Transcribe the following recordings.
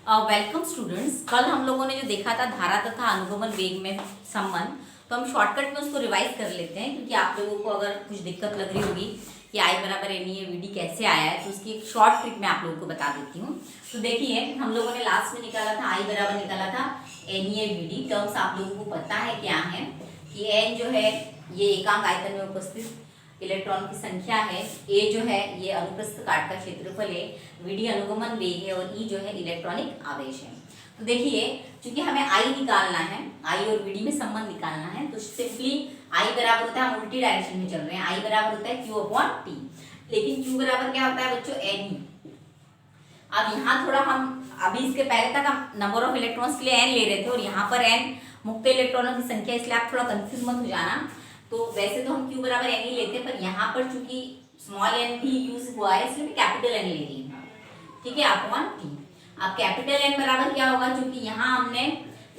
Welcome students. कल हम लोगों ने जो देखा था धारा तथा अनुगमन वेग में संबंध, तो हम शॉर्टकट में उसको रिवाइज कर लेते हैं, क्योंकि आप लोगों को अगर कुछ दिक्कत लग रही होगी कि आई बराबर एन ई वी डी कैसे आया है, तो उसकी एक शॉर्ट ट्रिक मैं आप लोगों को बता देती हूँ। तो देखिए, हम लोगों ने लास्ट में निकाला था आई बराबर निकाला था N E V D. Terms आप लोगों को पता है क्या है कि एन जो है ये एकांक आयतन में उपस्थित इलेक्ट्रॉन की संख्या है, ए जो है ये अनुप्रस्थ काट का क्षेत्रफल है, वीडी अनुगमन वेग है और ई जो है इलेक्ट्रॉनिक आवेश है। तो देखिए, चूंकि हमें आई निकालना है, आई और वीडी में संबंध निकालना है, तो सिंपली आई बराबर होता है, हम उल्टी डायरेक्शन में चल रहे हैं, आई बराबर होता है क्यू अपॉन टी। लेकिन क्यू बराबर क्या होता है बच्चों, एन ई। अब यहाँ थोड़ा हम अभी इसके पहले तक हम नंबर ऑफ इलेक्ट्रॉन्स के लिए एन ले रहे थे और यहाँ पर एन मुक्त इलेक्ट्रॉनों की संख्या, इसलिए आप थोड़ा कंफ्यूज मत हो जाना। तो वैसे तो हम क्यू बराबर एन ही लेते हैं, पर यहाँ पर चूंकि स्मॉल एन भी यूज हुआ है, इसलिए मैं कैपिटल एन ले रही हूँ, ठीक है, अपॉन टी। अब कैपिटल एन बराबर क्या होगा, क्योंकि यहाँ हमने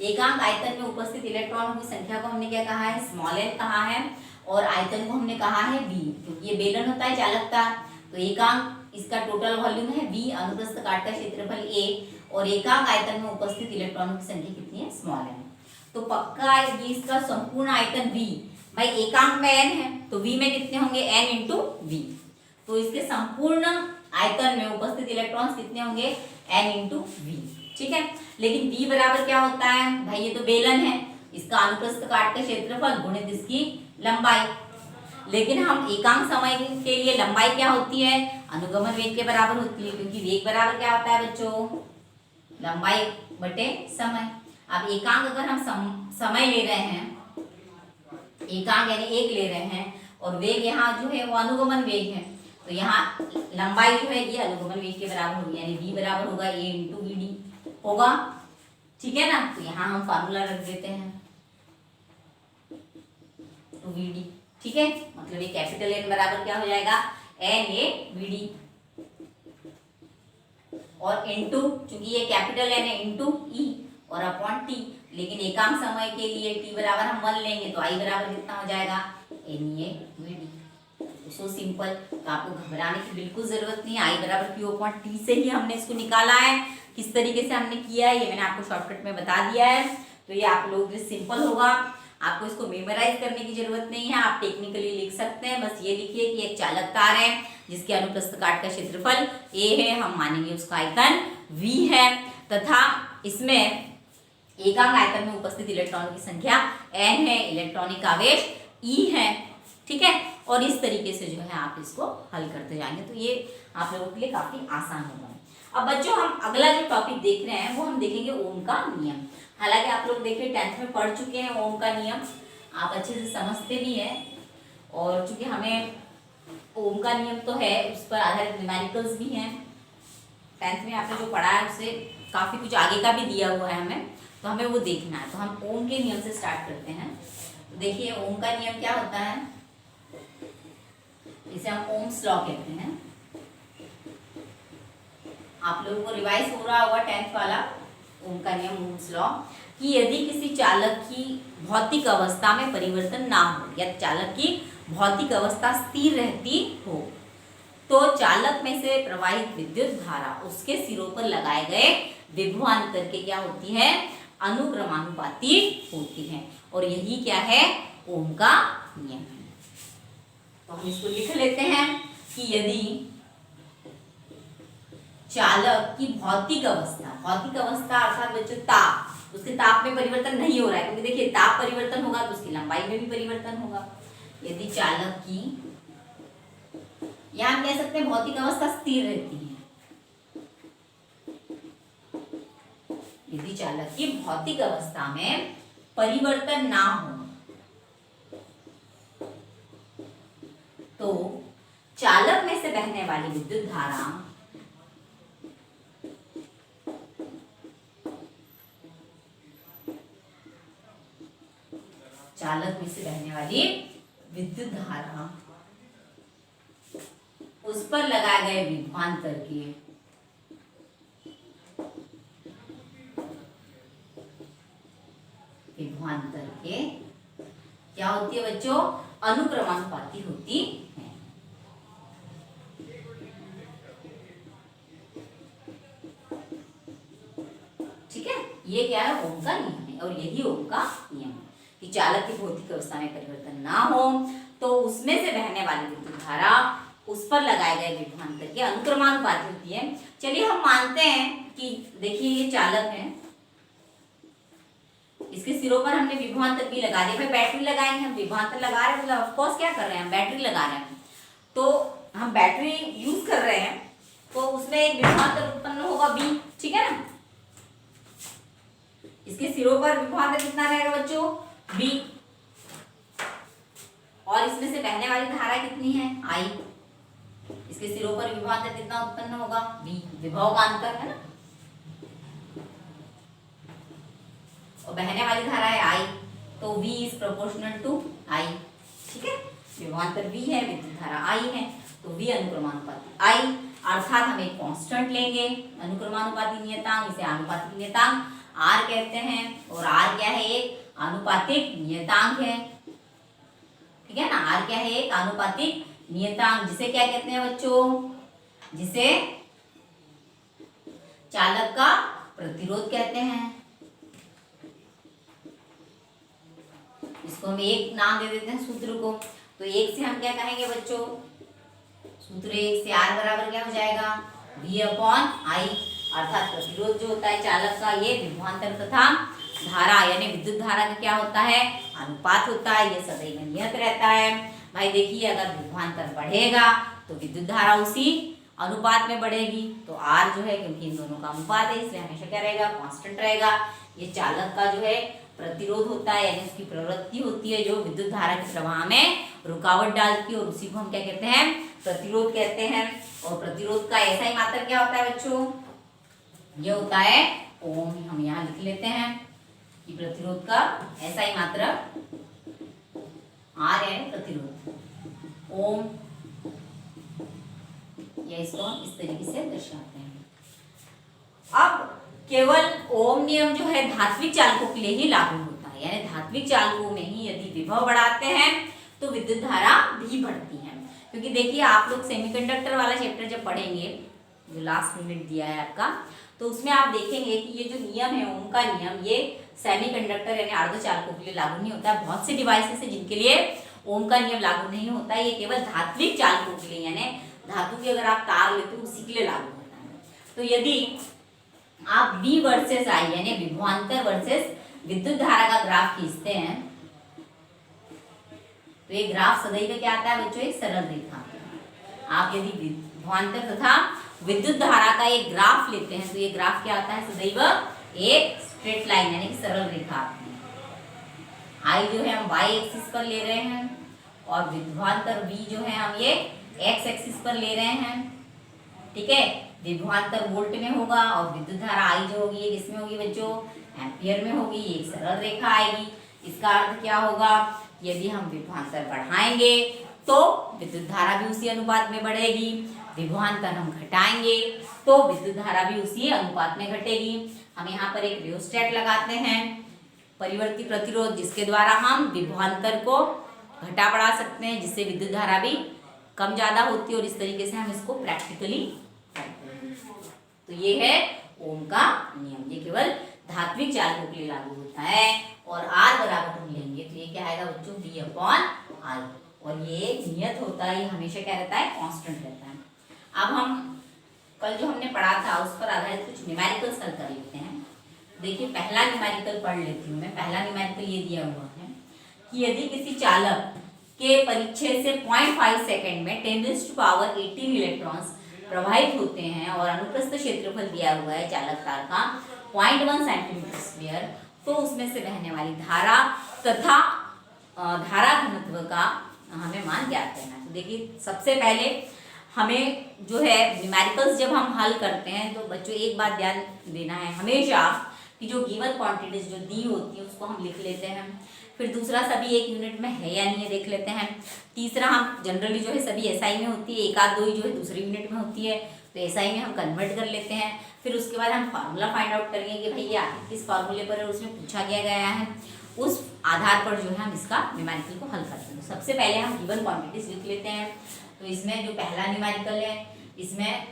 एकांक आयतन में उपस्थित इलेक्ट्रॉनों की संख्या को हमने क्या कहा है, स्मॉल एन कहा है, और आयतन को हमने कहा है वी, क्योंकि ये बेलन होता है चालकता। तो एकांक इसका टोटल वॉल्यूम है वी, अनुप्रस्थ काट का क्षेत्रफल ए, और एकांक आयतन में उपस्थित इलेक्ट्रॉनों की संख्या कितनी है, स्मॉल एन। तो पक्का ये इसका संपूर्ण आयतन वी, भाई एकांक में n है तो v में कितने होंगे, n इंटू वी। तो इसके संपूर्ण आयतन में उपस्थित इलेक्ट्रॉन्स कितने होंगे, n इंटू वी, ठीक है। लेकिन v बराबर क्या होता है, भाई ये तो बेलन है, इसका अनुप्रस्थ काट का क्षेत्रफल गुणित इसकी लंबाई। लेकिन हम एकांक समय के लिए लंबाई क्या होती है, अनुगमन वेग के बराबर होती है, क्योंकि वेग बराबर क्या होता है बच्चों, लंबाई बटे समय। अब एकांक अगर हम समय ले रहे हैं, एकांक यानी एक ले रहे हैं, और वेग यहाँ जो है वो अनुगमन वेग है, तो यहाँ लंबाई जो है ये अनुगमन वेग के बराबर होगी, यानी v बराबर होगा a इंटू वी डी होगा, ठीक है ना। तो यहाँ हम फार्मूला रख देते हैं, तो वी डी, ठीक है, मतलब ये कैपिटल N बराबर क्या हो जाएगा, एन ए वी डी, और इंटू, चूंकि ये कैपिटल N है, इंटू ई और अपॉन टी। लेकिन एकांक समय के लिए t बराबर हम 1 लेंगे, तो i बराबर कितना हो जाएगा, N A V D. So simple. तो आपको घबराने की बिल्कुल जरूरत नहीं है, i बराबर क्यू अपॉन टी से ही हमने इसको निकाला है। किस तरीके से हमने किया है ये मैंने आपको शॉर्टकट में बता दिया है, तो ये आप लोगों के लिए सिंपल होगा। आपको इसको मेमोराइज करने की जरूरत नहीं है, आप टेक्निकली लिख सकते हैं। बस ये लिखिए कि एक चालक तार है जिसके अनुप्रस्थ काट का क्षेत्रफल a है, हम मानेंगे उसका आयतन v है, तथा इसमें एकांक आयतन में उपस्थित इलेक्ट्रॉनों की संख्या n है, इलेक्ट्रॉनिक आवेश E है, ठीक है। और इस तरीके से जो है आप इसको हल करते जाएंगे, तो ये आप लोगों के लिए काफी आसान होगा। अब बच्चों, हम अगला जो टॉपिक देख रहे हैं वो हम देखेंगे ओम का नियम। हालांकि आप लोग देखिए 10th में पढ़ चुके हैं ओम का नियम, आप अच्छे से समझते भी हैं, और चूंकि हमें ओम का नियम तो है, उस पर आधारित न्यूमेरिकल्स भी हैं। 10th में आपने जो पढ़ा है उससे काफी कुछ आगे का भी दिया हुआ है हमें, तो हमें वो देखना है। तो हम ओम के नियम से स्टार्ट करते हैं। तो देखिए, ओम का नियम क्या होता है, इसे हम ओम्स लॉ कहते हैं। आप लोगों को रिवाइज हो रहा होगा 10th वाला ओम का नियम, ओम्स लॉ, कि यदि किसी चालक की भौतिक अवस्था में परिवर्तन ना हो या चालक की भौतिक अवस्था स्थिर रहती हो, तो चालक में से प्रवाहित विद्युत धारा उसके सिरों पर लगाए गए विभवांतर के क्या होती है, अनुक्रमानुपाती होती है। और यही क्या है, ओम का नियम है। तो हम इसको लिख लेते हैं कि यदि चालक की भौतिक अवस्था अर्थात बच्चों ताप, उसके ताप में परिवर्तन नहीं हो रहा है, क्योंकि देखिए ताप परिवर्तन होगा तो उसकी लंबाई में भी परिवर्तन होगा। यदि चालक की, यहां कह सकते हैं भौतिक अवस्था स्थिर रहती है, यदि चालक की भौतिक अवस्था में परिवर्तन ना हो, तो चालक में से बहने वाली विद्युत धारा उस पर लगाए गए विभवांतर के क्या होती है बच्चों, अनुक्रमानुपाती होती है। ये क्या है, ओम का नियम है। और यही ओम का नियम है कि चालक की भौतिक अवस्था में परिवर्तन ना हो तो उसमें से बहने वाली विद्युत धारा उस पर लगाए गए विभवांतर के अनुक्रमानुपाती होती है। चलिए हम मानते हैं कि देखिए ये चालक है, इसके सिरों पर हमने विभवांतर भी लगा दिया। भाई बैटरी लगाएंगे, हम विभवांतर लगा रहे हैं मतलब ऑफकोर्स क्या कर रहे हैं, हम बैटरी लगा रहे हैं। तो हम बैटरी यूज कर रहे हैं तो उसमें एक विभवांतर उत्पन्न होगा बी, ठीक है ना। इसके सिरों पर विभवांतर कितना रहेगा बच्चों, बी। और इसमें से बहने वाली धारा कितनी है, आई। इसके सिरों पर विभवांतर कितना उत्पन्न होगा, बी। विभव का अंतर है ना, और बहने वाली धारा है आई, तो V is proportional to I, ठीक है। विभवांतर V है, विद्युत धारा I है, तो V अनुक्रमानुपाती I, अर्थात हम एक कांस्टेंट लेंगे अनुक्रमानुपाती नियतांक, इसे आनुपातिक नियतांक R कहते हैं। और R क्या है, एक आनुपातिक नियतांक है, ठीक है ना। R क्या है, एक आनुपातिक नियतांक, जिसे क्या कहते हैं बच्चों, जिसे चालक का प्रतिरोध कहते हैं। इसको हम एक नाम दे देते हैं सूत्र को। तो एक से हम क्या कहेंगे बच्चों, सूत्र एक से R बराबर क्या हो जाएगा, V/I, अर्थात प्रतिरोध जो होता है चालक का, ये विभवांतर तथा धारा यानी विद्युत धारा का क्या होता है, अनुपात होता है। ये सदैव नियत रहता है। भाई देखिए, अगर विभवांतर बढ़ेगा तो विद्युत धारा उसी अनुपात में बढ़ेगी। तो R जो है, क्योंकि इन दोनों का अनुपात है, इसलिए हमेशा क्या रहेगा, कांस्टेंट रहेगा। ये चालक का जो है प्रतिरोध होता है, यानी उसकी प्रवृत्ति होती है जो विद्युत धारा के प्रवाह में रुकावट डालती है, और उसी को हम क्या कहते हैं, प्रतिरोध कहते हैं। और प्रतिरोध का ऐसा ही मात्रक क्या होता है बच्चों, ये होता है ओम। हम यहाँ लिख लेते हैं कि प्रतिरोध का ऐसा ही मात्रक R है, प्रतिरोध ओम, या इसको हम इस तरीके से दर्शाते हैं। अब केवल ओम नियम जो है धात्विक चालकों के लिए ही लागू होता है, यानी धात्विक चालकों में ही यदि विभव बढ़ाते हैं तो विद्युत धारा भी बढ़ती है। क्योंकि देखिए, आप लोग सेमीकंडक्टर वाला चैप्टर जब पढ़ेंगे, जो लास्ट यूनिट दिया है आपका, तो उसमें आप देखेंगे कि ये जो नियम है ओम का नियम, ये सेमीकंडक्टर यानी अर्धचालकों के लिए लागू नहीं होता है। बहुत से डिवाइसेस है जिनके लिए ओम का नियम लागू नहीं होता है। ये केवल धात्विक चालकों के लिए, यानी धातु की अगर आप तार लेते हो उसी के लिए लागू होता है। तो यदि आप V वर्सेस I यानी विभवांतर वर्सेस विद्युत धारा का ग्राफ खींचते हैं, तो ये ग्राफ सदैव क्या आता है बच्चों, एक सरल रेखा। आप यदि विभवांतर तथा विद्युत धारा का एक ग्राफ लेते हैं तो ये ग्राफ क्या आता है, सदैव एक स्ट्रेट लाइन यानी कि सरल रेखा आती है। I जो है हम Y एक्सिस पर ले रहे हैं, और विभवांतर V जो है हम ये X एक्सिस पर ले रहे हैं, ठीक है। विभवांतर वोल्ट में होगा और विद्युत धारा I जो होगी ये किसमें होगी बच्चों, एम्पियर में होगी। ये एक सरल रेखा आएगी। इसका अर्थ क्या होगा, यदि हम विभवांतर बढ़ाएंगे तो विद्युत धारा भी उसी अनुपात में बढ़ेगी, विभवांतर हम घटाएंगे तो विद्युत धारा भी उसी अनुपात में घटेगी। हम यहाँ पर एक रियोस्टेट लगाते हैं, परिवर्ती प्रतिरोध, जिसके द्वारा हम विभवांतर को घटा बढ़ा सकते हैं, जिससे विद्युत धारा भी कम ज़्यादा होती है। और इस तरीके से हम इसको प्रैक्टिकली करते हैं। तो ये है ओम का नियम, ये केवल धात्विक चालकों के लिए लागू होता है। और R बराबर हम लेंगे तो ये क्या आएगा बच्चों, V/I, और ये नियत होता है, ये हमेशा क्या रहता है, कांस्टेंट रहता है। अब हम कल जो हमने पढ़ा था उस पर आधारित कुछ न्यूमेरिकल्स हल कर लेते हैं। देखिए, पहला न्यूमेरिकल पढ़ लेती हूँ मैं। पहला न्यूमेरिकल ये दिया हुआ है कि यदि किसी चालक के परिच्छेद से 0.5 सेकेंड में 10⁻18 इलेक्ट्रॉन्स प्रवाहित होते हैं और अनुप्रस्थ क्षेत्रफल दिया हुआ है चालक तार का 0.1 सेंटीमीटर स्क्वायर, तो उसमें से बहने वाली धारा तथा धारा घनत्व का हमें मान ज्ञात करना है। तो देखिए, सबसे पहले हमें जो है न्यूमेरिकल्स जब हम हल करते हैं तो बच्चों एक बात ध्यान देना है हमेशा कि जो गिवन क्वांटिटीज जो दी होती है उसको हम लिख लेते हैं। फिर दूसरा, सभी एक यूनिट में है या नहीं है देख लेते हैं। तीसरा, हम जनरली जो है सभी एसआई में होती है, एक आध दो ही जो है दूसरी यूनिट में होती है, तो एसआई में हम कन्वर्ट कर लेते हैं। फिर उसके बाद हम फार्मूला फाइंड आउट करेंगे कि भाई ये आखिर किस फार्मूले पर है, उसमें पूछा गया है, उस आधार पर जो है हम इसका न्यूमेरिकल को हल करते हैं। सबसे पहले हम गिवन क्वांटिटीज लिख लेते हैं। तो इसमें जो पहला न्यूमेरिकल है, इसमें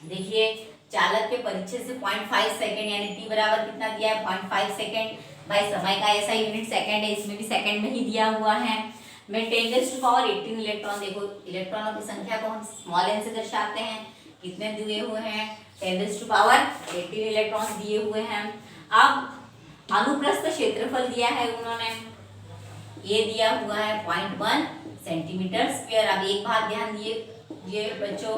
देखिए चालक के परिच्छेद से 0.5 सेकेंड यानी टी बराबर कितना दिया है 0.5 सेकेंड। भाई समय का ऐसा यूनिट सेकेंड है, इसमें भी सेकेंड में ही दिया हुआ है। मैं 10⁻18 इलेक्ट्रॉन, देखो इलेक्ट्रॉनों की संख्या को हम स्मॉल एन से दर्शाते हैं, कितने दिए हुए हैं 10⁻18 इलेक्ट्रॉन दिए हुए हैं। अब अनुप्रस्थ क्षेत्रफल दिया है उन्होंने, ये दिया हुआ है 0.1 सेंटीमीटर स्क्वायर। अब एक बात ध्यान दिए बच्चों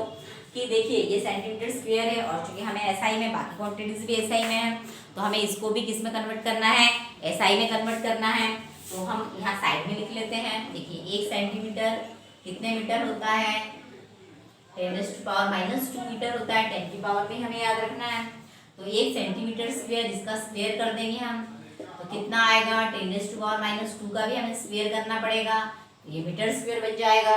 कि देखिए ये सेंटीमीटर स्क्वायर है और चूंकि हमें एसआई में, बाकी क्वांटिटीज भी एसआई में है, तो हमें इसको भी किस में कन्वर्ट करना है, एसआई में कन्वर्ट करना है। तो हम यहाँ साइड में लिख लेते हैं। देखिए 1 सेंटीमीटर कितने मीटर होता है 10⁻⁻2 मीटर होता है, 10 की पावर में हमें याद रखना है। तो 1 सेंटीमीटर स्क्वायर, इसका स्क्वायर कर देंगे हम तो कितना आएगा 10⁻⁻2 का भी हमें स्क्वायर करना पड़ेगा, ये मीटर स्क्वायर बन जाएगा।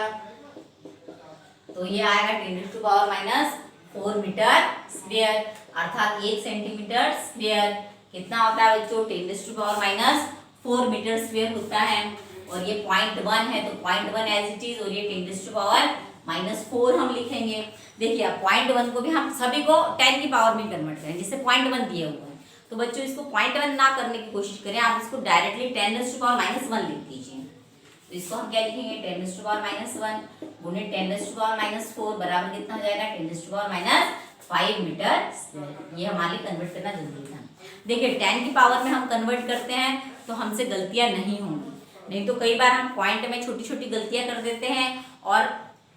तो ये आएगा 10⁻⁻4 मीटर स्क्वायर, अर्थात 1 सेंटीमीटर स्क्वायर कितना होता है बच्चों 10⁻⁻4 मीटर स्क्वायर होता है। और ये 0.1 है तो 0.1 एज इट इज, और ये 10⁻⁻4 हम लिखेंगे। देखिए अब 0.1 को भी हम सभी को 10 की पावर में कन्वर्ट करें, जिससे 0.1 दिया हुआ है। तो बच्चों इसको 0.1 ना करने की कोशिश करें, आप इसको डायरेक्टली 10⁻⁻1 लिख दीजिए। तो इसको हम क्या लिखेंगे 10⁻⁻1 गुणे 10⁻⁻4 बराबर कितना हो जाएगा 10⁻⁻5 मीटर स्क्वायर। ये हमारे लिए कन्वर्ट करना जरूरी था। देखिए 10 की पावर में हम कन्वर्ट करते हैं तो हमसे गलतियां नहीं होंगी, नहीं तो कई बार हम पॉइंट में छोटी छोटी गलतियां कर देते हैं और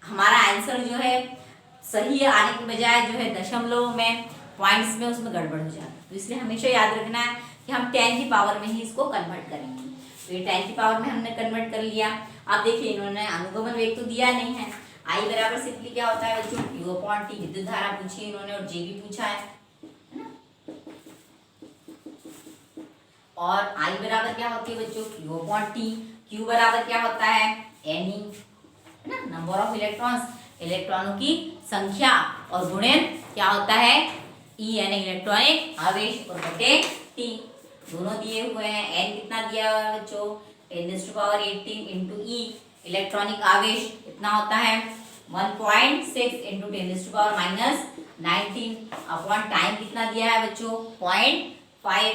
हमारा आंसर जो है सही आने की बजाय जो है दशमलव में, पॉइंट्स में उसमें गड़बड़ हो जाती है। तो इसलिए हमेशा याद रखना है कि हम 10 की पावर में ही इसको कन्वर्ट करेंगे। तो ये 10 की पावर में हमने कन्वर्ट कर लिया। अब देखिए इन्होंने अनुगमन वेग तो दिया नहीं है, आई बराबर सिंपली क्या होता है बच्चों Q/T, विद्युत धारा पूछी इन्होंने और जे भी पूछा है ना। और आई बराबर क्या होती है बच्चों Q/T, Q बराबर क्या होता है Ne है ना, नंबर ऑफ इलेक्ट्रॉन्स, इलेक्ट्रॉनों की संख्या, और गुणन क्या होता है E यानी इलेक्ट्रॉनिक आवेश और बटे T दोनों दिए हुए हैं। N कितना दिया हुआ है बच्चों 10⁻18 इंटू E, इलेक्ट्रॉनिक आवेश कितना होता है 1.6 इंटू 10⁻⁻19 अपॉन टाइम कितना दिया है बच्चों 0.5।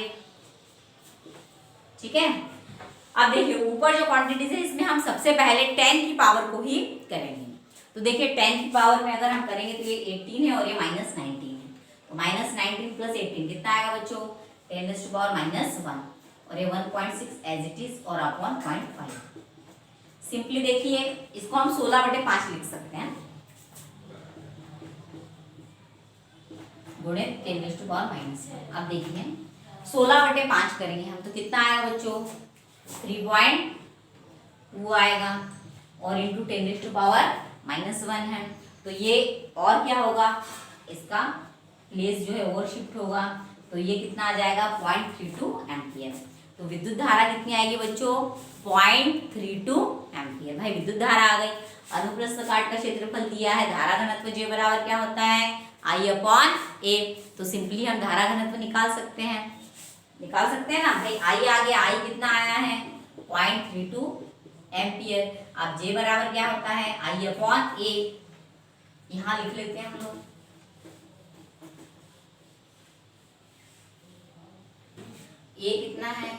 ठीक है। अब देखिए ऊपर जो क्वांटिटीज है इसमें हम सबसे पहले 10 की पावर को ही करेंगे। तो देखिए 10 की पावर में अगर हम करेंगे तो ये 18 है और ये -19 है, तो -19 + 18 कितना आएगा बच्चों 10⁻⁻1 और ये 1.6 एज इट इज और अपॉन 0.5। सिंपली देखिए इसको हम 16/5 लिख सकते हैं गुणे 10⁻⁻1। अब देखिए 16/5 करेंगे हम तो कितना आएगा बच्चों 3.2 आएगा और इंटू 10⁻⁻1 है। तो ये और क्या होगा इसका प्लेस जो है ओवर शिफ्ट होगा, तो ये कितना आ जाएगा 0.32 एम्पियर। तो विद्युत धारा कितनी आएगी बच्चों 0.32 एम्पियर। भाई विद्युत धारा आ गई। अनुप्रस्थ काट का क्षेत्रफल दिया है, धारा घनत्व J बराबर क्या होता है I/A। तो सिंपली हम धारा घनत्व निकाल सकते हैं ना भाई। I आ गया, I कितना आया है 0.32 एम्पियर। अब J बराबर क्या होता है I/A, यहाँ लिख लेते हैं हम लोग। A कितना है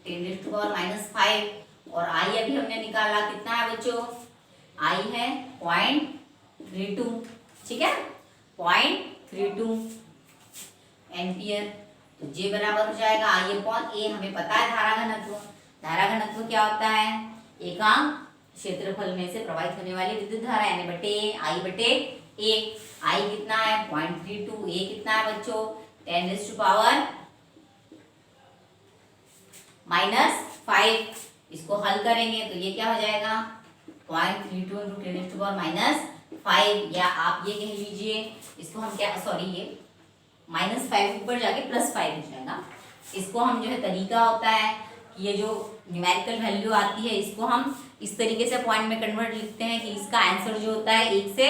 10⁻⁻5 और I अभी हमने निकाला कितना है बच्चों I है 0.32, ठीक है 0.32 एम्पियर। तो J बराबर हो जाएगा I/A। हमें पता है धारा घनत्व क्या होता है एकांक क्षेत्रफल में से प्रवाहित होने वाली विद्युत धारा यानी बटे I/A। I कितना है 0.32, A कितना है बच्चों 10⁻⁻5। इसको हल करेंगे तो ये क्या हो जाएगा 0.32 इंटू 10⁻⁵ या आप ये कह लीजिए इसको हम क्या ये -5 ऊपर जाके +5 हो जाएगा। इसको हम जो है तरीका होता है कि ये जो न्यूमेरिकल वैल्यू आती है इसको हम इस तरीके से पॉइंट में कन्वर्ट लिखते हैं कि इसका आंसर जो होता है 1 से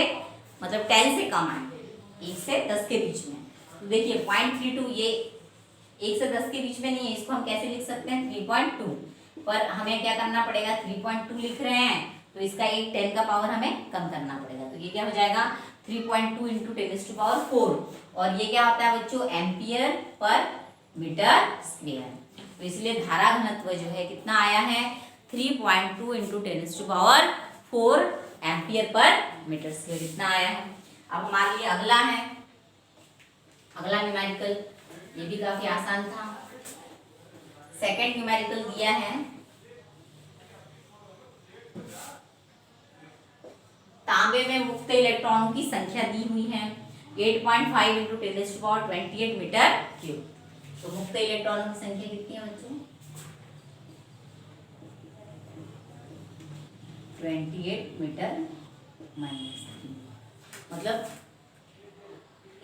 मतलब 10 से कम है, 1 से 10 के बीच में। तो देखिए 0.32 ये 1 से 10 के बीच में नहीं है, इसको हम कैसे लिख सकते हैं 3.2, पर हमें क्या करना पड़ेगा 3.2 लिख रहे हैं तो इसका एक 10 का पावर हमें कम करना पड़ेगा। तो ये क्या हो जाएगा 3.2 इंटू 10⁴ और ये क्या होता है बच्चों, एम्पियर पर मीटर स्क्वायर। तो इसलिए धारा घनत्व जो है कितना आया है, 3.2 into 10⁴ ampere per metre square इतना आया है। अब हमारे लिए अगला है, अगला न्यूमेरिकल, ये भी काफी आसान था। सेकंड न्यूमेरिकल दिया है, तांबे में मुक्त इलेक्ट्रॉनों की संख्या दी हुई है 8.5 इंटू 10⁻28 मीटर क्यूब। तो मुक्त इलेक्ट्रॉनों की संख्या कितनी है बच्चों, 28 मीटर -3। मतलब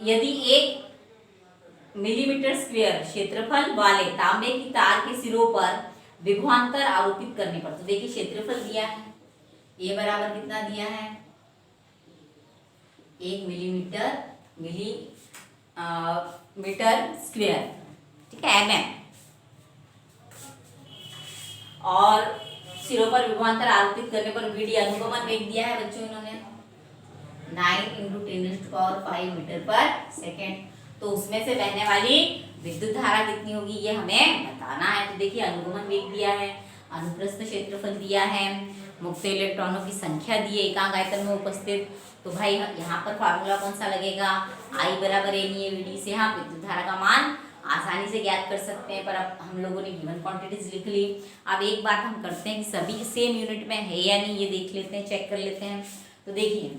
यदि 1 मिलीमीटर स्क्वायर क्षेत्रफल वाले तांबे की तार के सिरों पर विभवांतर आरोपित करने पर, तो देखिए क्षेत्रफल दिया है, ये बराबर कितना दिया है, 1 मीटर स्क्वायर, ठीक है, mm। और सिरों पर विभवांतर आरोपित करने पर वीडी अनुगमन वेग दिया है बच्चों इन्होंने 9 इंटू 10⁵ मीटर पर सेकेंड। तो उसमें से बहने वाली विद्युत धारा कितनी होगी ये हमें बताना है। तो देखिए अनुगमन वेग दिया है, अनुप्रस्थ क्षेत्रफल दिया है, मुक्त इलेक्ट्रॉनों की संख्या दी है एकांक आयतन में उपस्थित। तो भाई यहाँ पर फार्मूला कौन सा लगेगा, I बराबर NE/VD से हम विद्युत धारा का मान आसानी से ज्ञात कर सकते हैं। पर अब हम लोगों ने गिवन क्वांटिटीज लिख ली। अब एक बात हम करते हैं कि सभी सेम यूनिट में है या नहीं, ये देख लेते हैं, चेक कर लेते हैं। तो देखिए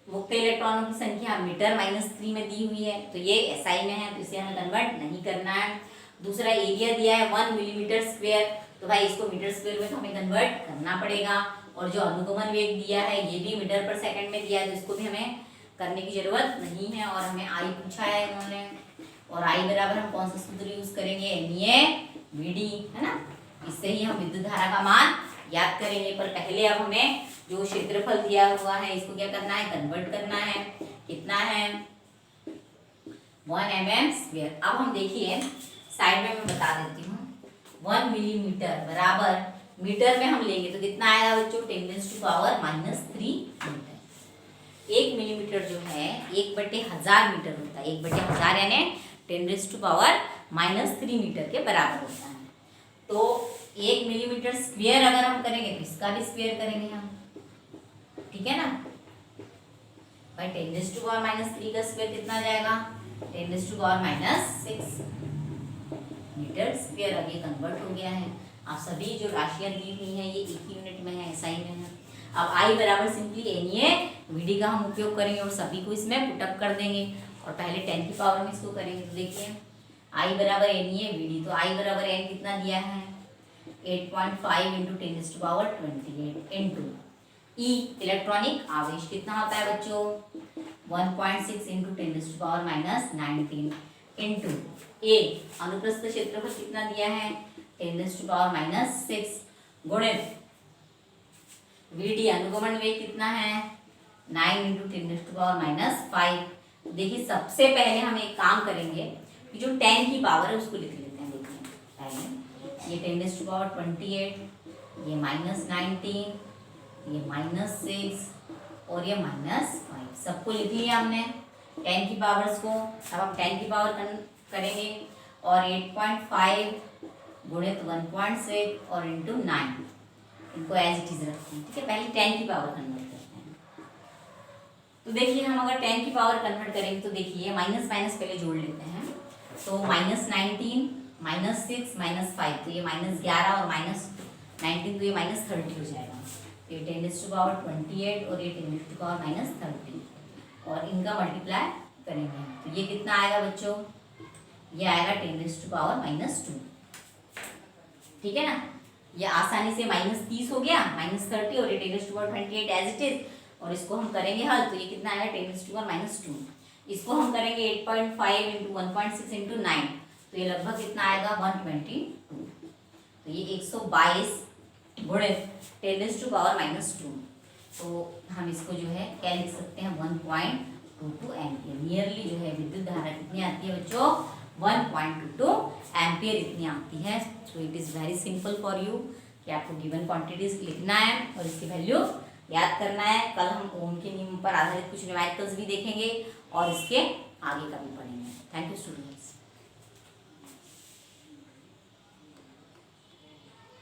मुक्त इलेक्ट्रॉनों की संख्या मीटर -3 में दी हुई है, तो ये SI में है, तो इसे हमें कन्वर्ट नहीं करना है। दूसरा एरिया दिया है 1 मिलीमीटर स्क्वायर, तो भाई इसको मीटर स्क्वायर में तो हमें कन्वर्ट करना पड़ेगा। और जो अनुगमन वेग दिया है ये भी मीटर पर सेकंड में दिया है, तो इसको भी हमें करने की जरूरत नहीं है। और हमें I पूछा है इन्होंने, और I बराबर हम कौन सा सूत्र यूज करेंगे, NE/VD, है ना। इससे ही हम विद्युत धारा का मान याद करेंगे। पर पहले अब हमें जो क्षेत्रफल दिया हुआ है इसको क्या करना है, कन्वर्ट करना है। कितना है, 1 mm²। अब हम देखिए साइड में मैं बता देती हूँ, 1 मिलीमीटर बराबर मीटर में हम लेंगे तो कितना आएगा बच्चों, 10⁻³ मीटर। 1 मिलीमीटर जो है 1/1000 मीटर होता है, 1/1000 यानी 10⁻³ मीटर के बराबर होता है। तो 1 मिलीमीटर स्क्वायर अगर हम करेंगे तो इसका भी स्क्वायर करेंगे हम, ठीक है ना। भाई 10⁻³ का स्क्वायर कितना जाएगा, 10⁻⁻6 मीटर स्क्वायर। अब ये कन्वर्ट हो गया है। अब सभी जो राशियां दी हुई हैं ये एक ही यूनिट में है, SI में है। अब I बराबर सिंपली NE/VD का हम उपयोग करेंगे और सभी को इसमें पुटअप कर देंगे और पहले 10 की पावर में इसको करेंगे। तो देखिए I बराबर NE/VD, तो I बराबर N कितना दिया है, 8.5 इंटू 10⁻28 इंटू E इलेक्ट्रॉनिक आवेश कितना होता है बच्चों, 1.6 इंटू 10⁻⁻19 इंटू A अनुप्रस्थ क्षेत्रफल कितना दिया है, 10⁻⁻6 गुणित VD अनुगमन वेग कितना है, 9 इंटू 10⁻�5। देखिए सबसे पहले हम एक काम करेंगे कि जो 10 की पावर है उसको लिख लेते हैं। देखिए पहले ये 10⁻28, ये -19, ये -6 और ये -5 सबको लिख लिया हमने 10 की पावर्स को। अब हम 10 की पावर करेंगे और 8.5 गुणित 1.6 और इंटू 9 इनको एज इट इज रखते हैं, ठीक है। पहले 10 की पावर कन्वर्ट करते हैं। तो देखिए हम अगर 10 की पावर कन्वर्ट करेंगे तो देखिए माइनस माइनस पहले जोड़ लेते हैं। तो -19 -6 -5, तो ये -11 और -19 तो ये -30 हो जाएगा। तो ये 10⁻28 और ये 10⁻30 और इनका मल्टीप्लाई करेंगे तो ये कितना आएगा बच्चों, ये आएगा 10⁻⁻2, ठीक है ना। ये आसानी से -30 हो गया, -30 और ये 10⁻28 एज इट इज। और इसको हम करेंगे हल तो ये कितना आएगा 10⁻⁻2। इसको हम करेंगे 8.5 इंटू 1.6 इंटू 9, तो ये लगभग कितना आएगा 122। तो ये 122 गुणित 10⁻⁻2। तो हम इसको जो है क्या लिख सकते हैं 1.22 एम्पियर। नियरली जो है विद्युत धारा कितनी आती है बच्चों, 1.22 एम्पियर इतनी आती है। So it is very simple for you कि आपको गिवन क्वांटिटीज लिखना है और इसकी वैल्यू याद करना है। कल हम ओम के नियम पर आधारित कुछ न्यूमेरिकल्स भी देखेंगे और इसके आगे का भी पढ़ेंगे। Thank you students.